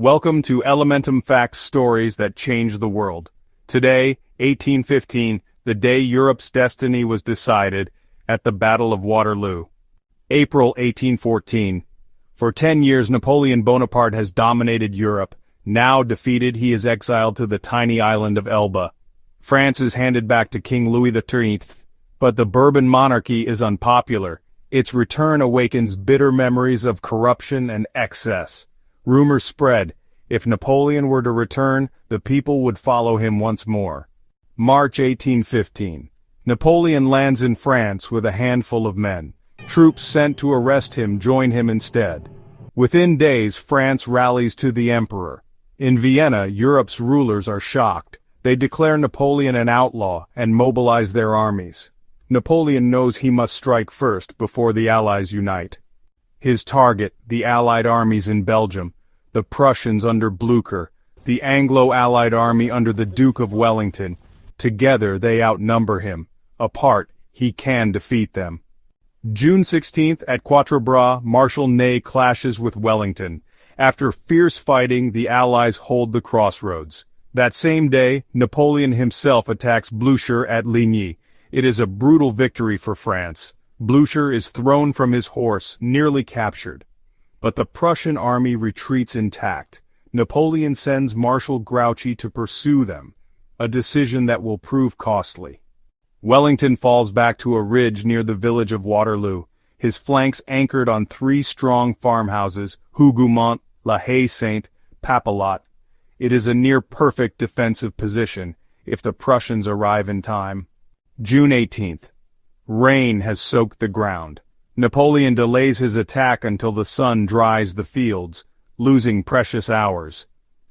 Welcome to Elementum Facts Stories that Changed the World. Today, 1815, the day Europe's destiny was decided at the Battle of Waterloo. April 1814. For 10 years Napoleon Bonaparte has dominated Europe. Now defeated, he is exiled to the tiny island of Elba. France is handed back to King Louis XIII, but the Bourbon monarchy is unpopular. Its return awakens bitter memories of corruption and excess. Rumors spread. If Napoleon were to return, the people would follow him once more. March 1815. Napoleon lands in France with a handful of men. Troops sent to arrest him join him instead. Within days, France rallies to the emperor. In Vienna, Europe's rulers are shocked. They declare Napoleon an outlaw and mobilize their armies. Napoleon knows he must strike first before the Allies unite. His target, the Allied armies in Belgium, the Prussians under Blücher, the Anglo-Allied army under the Duke of Wellington. Together they outnumber him. Apart, he can defeat them. June 16th, at Quatre Bras, Marshal Ney clashes with Wellington. After fierce fighting, the Allies hold the crossroads. That same day, Napoleon himself attacks Blücher at Ligny. It is a brutal victory for France. Blücher is thrown from his horse, nearly captured. But the Prussian army retreats intact. Napoleon sends Marshal Grouchy to pursue them, a decision that will prove costly. Wellington falls back to a ridge near the village of Waterloo, his flanks anchored on 3 strong farmhouses, Hougoumont, La Haye-Saint, Papelotte. It is a near-perfect defensive position, if the Prussians arrive in time. June 18th. Rain has soaked the ground. Napoleon delays his attack until the sun dries the fields, losing precious hours.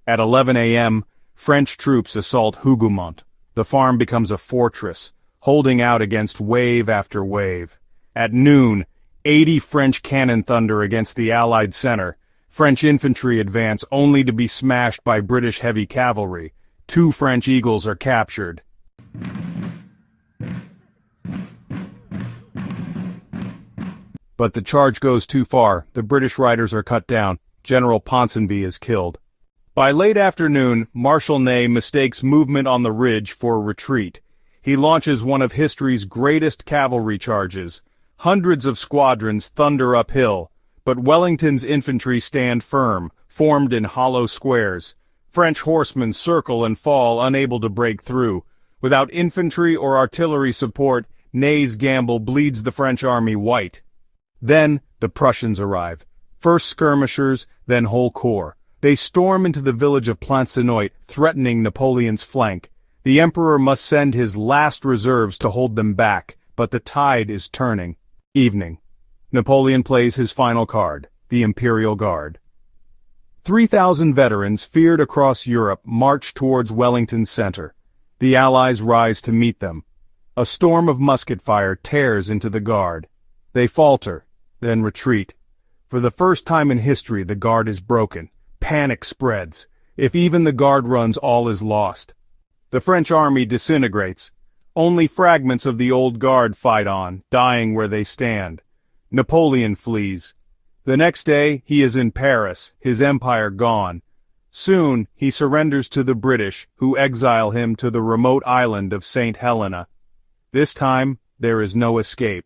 At 11 a.m., French troops assault Hougoumont. The farm becomes a fortress, holding out against wave after wave. At noon, 80 French cannon thunder against the Allied center. French infantry advance only to be smashed by British heavy cavalry. 2 French eagles are captured. But the charge goes too far. The British riders are cut down. General Ponsonby is killed. By late afternoon, Marshal Ney mistakes movement on the ridge for retreat. He launches one of history's greatest cavalry charges. Hundreds of squadrons thunder uphill, but Wellington's infantry stand firm, formed in hollow squares. French horsemen circle and fall, unable to break through. Without infantry or artillery support, Ney's gamble bleeds the French army white. Then, the Prussians arrive. First skirmishers, then whole corps. They storm into the village of Plancenoit, threatening Napoleon's flank. The emperor must send his last reserves to hold them back, but the tide is turning. Evening. Napoleon plays his final card, the Imperial Guard. 3,000 veterans, feared across Europe, march towards Wellington's center. The Allies rise to meet them. A storm of musket fire tears into the Guard. They falter, then retreat. For the first time in history, the Guard is broken. Panic spreads. If even the Guard runs, all is lost. The French army disintegrates. Only fragments of the old Guard fight on, dying where they stand. Napoleon flees. The next day, he is in Paris, his empire gone. Soon, he surrenders to the British, who exile him to the remote island of St. Helena. This time, there is no escape.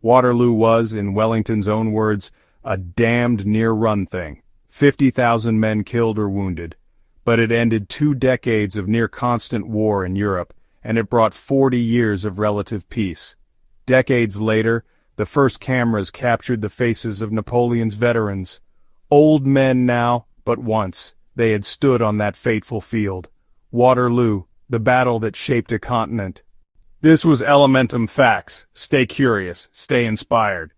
Waterloo was, in Wellington's own words, a damned near-run thing. 50,000 men killed or wounded. But it ended 2 decades of near-constant war in Europe, and it brought 40 years of relative peace. Decades later, the first cameras captured the faces of Napoleon's veterans. Old men now, but once, they had stood on that fateful field. Waterloo, the battle that shaped a continent. This was Elementum Facts. Stay curious, stay inspired.